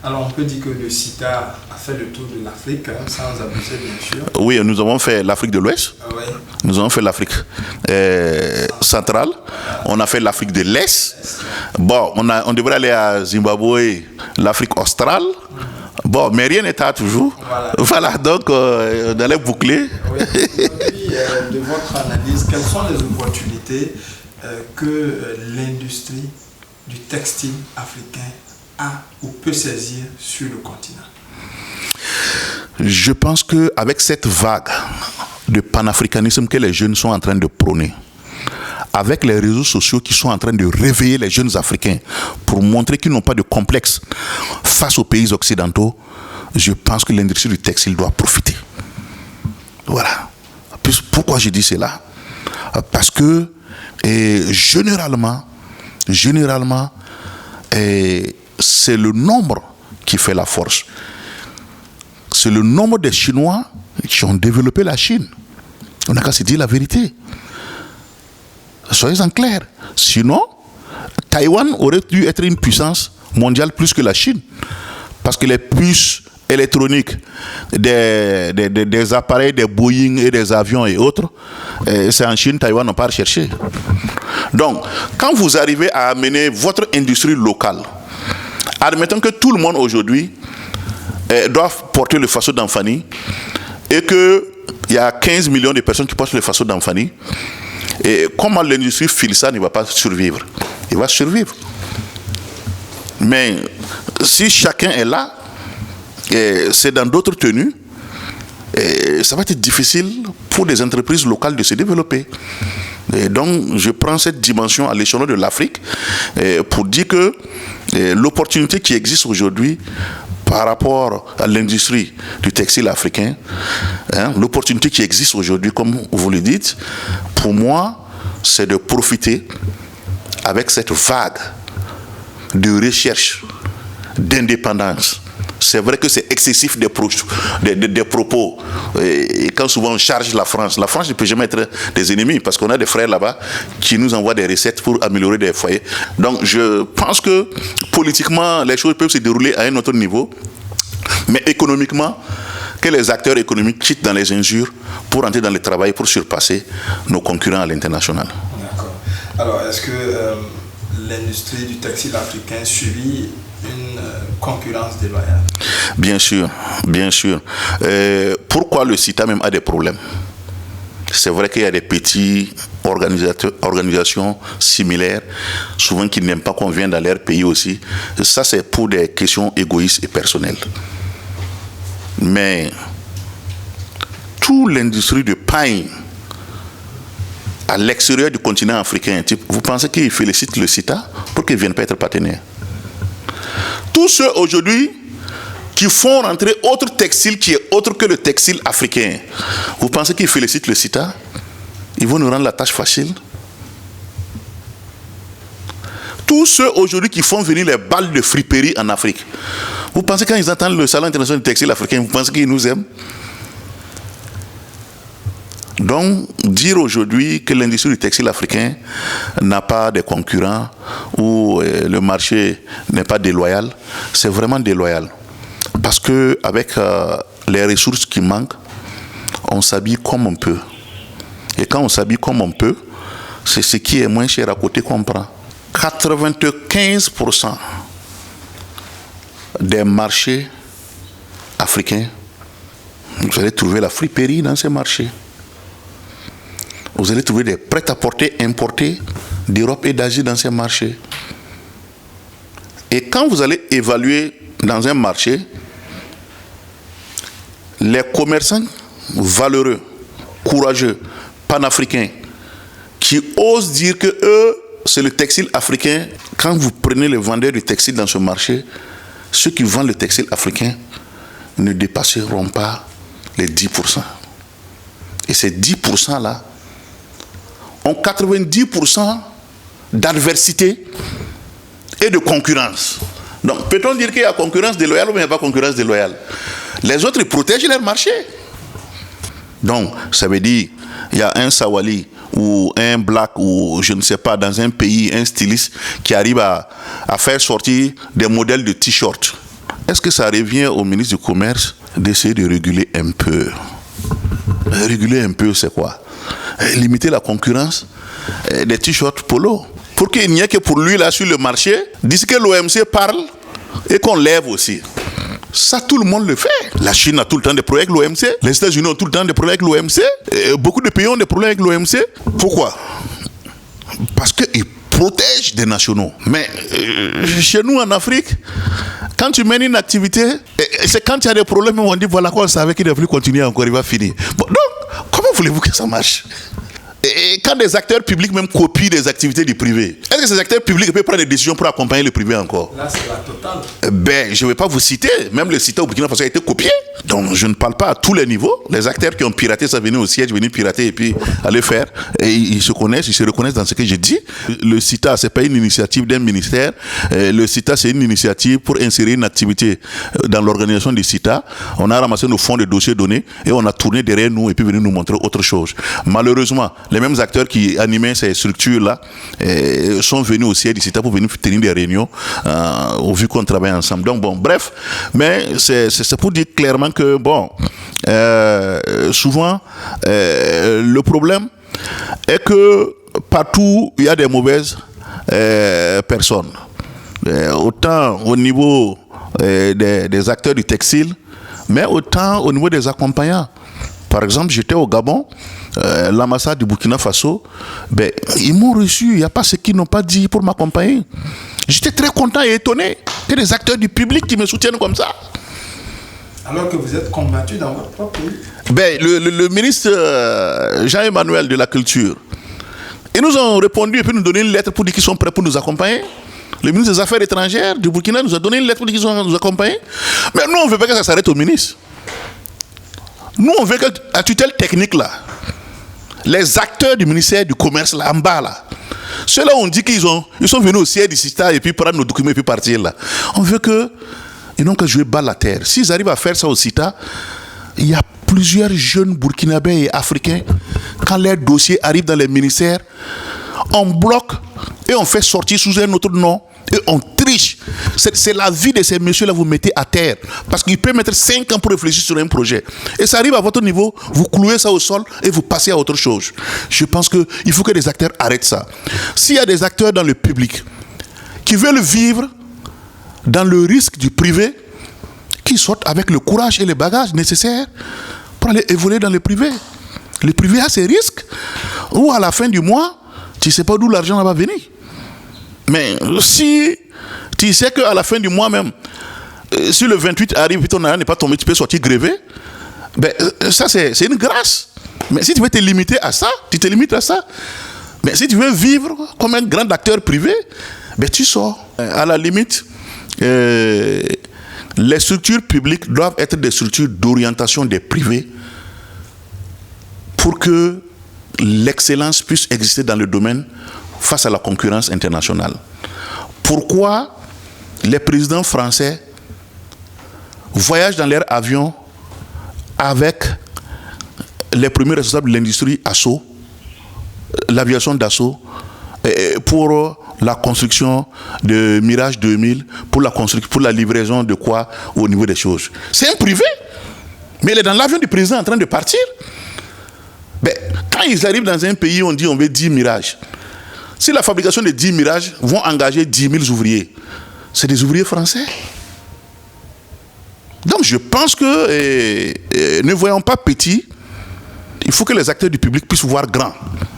Alors on peut dire que le CITA a fait le tour de l'Afrique, sans abuser bien sûr. Oui, nous avons fait l'Afrique de l'Ouest, Oui. nous avons fait l'Afrique centrale, on a fait l'Afrique de l'Est. Bon, on devrait aller à Zimbabwe, l'Afrique australe. Bon, mais rien n'est à toujours. Voilà, donc on allait boucler. Oui. Aujourd'hui, de votre analyse, quelles sont les opportunités que l'industrie du textile africain a ou peut saisir sur le continent? Je pense qu'avec cette vague de panafricanisme que les jeunes sont en train de prôner, avec les réseaux sociaux qui sont en train de réveiller les jeunes Africains pour montrer qu'ils n'ont pas de complexe face aux pays occidentaux, je pense que l'industrie du textile doit profiter. Voilà. Pourquoi je dis cela? Parce que généralement, c'est le nombre qui fait la force. C'est le nombre des Chinois qui ont développé la Chine. On n'a qu'à se dire la vérité. Soyez en clair. Sinon, Taïwan aurait dû être une puissance mondiale plus que la Chine. Parce que les puces électroniques des appareils, des Boeing et des avions et autres, c'est en Chine, Taïwan n'a pas recherché. Donc, quand vous arrivez à amener votre industrie locale, admettons que tout le monde aujourd'hui doit porter le faso d'Amfani et qu'il y a 15 millions de personnes qui portent le faso d'Amfani, et comment l'industrie Filsa ne va pas survivre? Il va survivre. Mais si chacun est là, c'est dans d'autres tenues, ça va être difficile pour des entreprises locales de se développer. Et donc, je prends cette dimension à l'échelon de l'Afrique pour dire que l'opportunité qui existe aujourd'hui par rapport à l'industrie du textile africain, l'opportunité qui existe aujourd'hui, comme vous le dites, pour moi, c'est de profiter avec cette vague de recherche, d'indépendance. C'est vrai que c'est excessif des propos. Et quand souvent on charge la France ne peut jamais être des ennemis parce qu'on a des frères là-bas qui nous envoient des recettes pour améliorer des foyers. Donc je pense que politiquement, les choses peuvent se dérouler à un autre niveau. Mais économiquement, que les acteurs économiques quittent dans les injures pour entrer dans le travail, pour surpasser nos concurrents à l'international. D'accord. Alors, est-ce que l'industrie du textile africain subit une concurrence déloyale? Bien sûr, bien sûr. Pourquoi le CITA même a des problèmes? C'est vrai qu'il y a des petites organisations similaires, souvent qui n'aiment pas qu'on vienne dans leur pays aussi. Ça, c'est pour des questions égoïstes et personnelles. Mais toute l'industrie de pain à l'extérieur du continent africain, vous pensez qu'ils félicitent le CITA pour qu'ils ne viennent pas être partenaires? Tous ceux aujourd'hui qui font rentrer autre textile qui est autre que le textile africain, vous pensez qu'ils félicitent le CITA? Ils vont nous rendre la tâche facile. Tous ceux aujourd'hui qui font venir les balles de friperie en Afrique, vous pensez quand ils entendent le Salon international du textile africain, vous pensez qu'ils nous aiment? Donc, dire aujourd'hui que l'industrie du textile africain n'a pas de concurrents ou le marché n'est pas déloyal, c'est vraiment déloyal. Parce qu'avec les ressources qui manquent, on s'habille comme on peut. Et quand on s'habille comme on peut, c'est ce qui est moins cher à côté qu'on prend. 95% des marchés africains, vous allez trouver la friperie dans ces marchés. Vous allez trouver des prêt-à-porter importés d'Europe et d'Asie dans ces marchés. Et quand vous allez évaluer dans un marché, les commerçants valeureux, courageux, panafricains, qui osent dire que eux, c'est le textile africain. Quand vous prenez les vendeurs du textile dans ce marché, ceux qui vendent le textile africain ne dépasseront pas les 10%. Et ces 10%-là ont 90% d'adversité et de concurrence. Donc, peut-on dire qu'il y a concurrence déloyale ou bien il n'y a pas concurrence déloyale? Les autres, ils protègent leur marché. Donc, ça veut dire il y a un Sawali ou un Black ou je ne sais pas, dans un pays, un styliste qui arrive à faire sortir des modèles de t-shirts est-ce que ça revient au ministre du Commerce d'essayer de réguler un peu? Réguler un peu, c'est quoi? Limiter la concurrence des t-shirts polo. Pour qu'il n'y ait que pour lui là sur le marché, d'ici que l'OMC parle et qu'on lève aussi. Ça, tout le monde le fait. La Chine a tout le temps des problèmes avec l'OMC. Les États-Unis ont tout le temps des problèmes avec l'OMC. Beaucoup de pays ont des problèmes avec l'OMC. Pourquoi? Parce qu'ils protègent des nationaux. Mais chez nous en Afrique, quand tu mènes une activité, c'est quand il y a des problèmes, on dit voilà quoi, on savait qu'il ne devait plus continuer encore, il va finir. Bon, donc, comment voulez-vous que ça marche? Et quand des acteurs publics même copient des activités du privé, est-ce que ces acteurs publics peuvent prendre des décisions pour accompagner le privé encore? Là, c'est la totale. Ben, je ne vais pas vous citer. Même le site au Burkina Faso a été copié. Donc, je ne parle pas à tous les niveaux. Les acteurs qui ont piraté, ça venait au siège, venir pirater et puis aller faire. Et ils se connaissent, ils se reconnaissent dans ce que je dis. Le CITA, ce n'est pas une initiative d'un ministère. Le CITA, c'est une initiative pour insérer une activité dans l'organisation du CITA. On a ramassé nos fonds de dossiers donnés et on a tourné derrière nous et puis venu nous montrer autre chose. Malheureusement, les mêmes acteurs qui animaient ces structures-là sont venus au siège du CITA pour venir tenir des réunions au vu qu'on travaille ensemble. Donc bon, bref, mais c'est pour dire clairement que bon, souvent le problème est que partout il y a des mauvaises personnes. Autant au niveau des acteurs du textile, mais autant au niveau des accompagnants. Par exemple, j'étais au Gabon, l'ambassade du Burkina Faso, ben, ils m'ont reçu, il n'y a pas ce qu'ils n'ont pas dit pour m'accompagner. J'étais très content et étonné que des acteurs du public qui me soutiennent comme ça. Alors que vous êtes combattu dans votre propre pays. Ben, le ministre Jean-Emmanuel de la Culture, ils nous ont répondu et puis nous donné une lettre pour dire qu'ils sont prêts pour nous accompagner. Le ministre des Affaires étrangères du Burkina nous a donné une lettre pour dire qu'ils sont nous accompagner. Mais nous, on ne veut pas que ça s'arrête au ministre. Nous, on veut que la tutelle technique, là, les acteurs du ministère du Commerce, là, en bas, là, ceux-là, on dit qu'ils sont venus au siège du CITA et puis prendre nos documents et puis partir, là. On veut que, ils n'ont qu'à jouer bas la terre. S'ils arrivent à faire ça au CITA, il y a plusieurs jeunes Burkinabés et Africains, quand leurs dossiers arrivent dans les ministères, on bloque et on fait sortir sous un autre nom. Et on triche. C'est la vie de ces messieurs-là, vous mettez à terre. Parce qu'ils peuvent mettre 5 ans pour réfléchir sur un projet. Et ça arrive à votre niveau, vous clouez ça au sol et vous passez à autre chose. Je pense qu'il faut que les acteurs arrêtent ça. S'il y a des acteurs dans le public qui veulent vivre dans le risque du privé, qui sortent avec le courage et les bagages nécessaires pour aller évoluer dans le privé. Le privé a ses risques. Ou à la fin du mois, tu ne sais pas d'où l'argent va venir. Mais si tu sais qu'à la fin du mois même, si le 28 arrive et ton argent n'est pas tombé, tu peux sortir grévé, ben, ça c'est une grâce. Mais si tu veux te limiter à ça, tu te limites à ça. Mais si tu veux vivre comme un grand acteur privé, ben, tu sors. À la limite, les structures publiques doivent être des structures d'orientation des privés pour que l'excellence puisse exister dans le domaine face à la concurrence internationale. Pourquoi les présidents français voyagent dans leur avion avec les premiers responsables de l'industrie Dassault, l'aviation Dassault, pour la construction de Mirage 2000, pour la livraison de quoi au niveau des choses? C'est un privé, mais il est dans l'avion du président en train de partir. Ben, quand ils arrivent dans un pays, on dit on veut 10 Mirages. Si la fabrication de 10 Mirages vont engager 10 000 ouvriers, c'est des ouvriers français. Donc je pense que ne voyons pas petit, il faut que les acteurs du public puissent voir grand.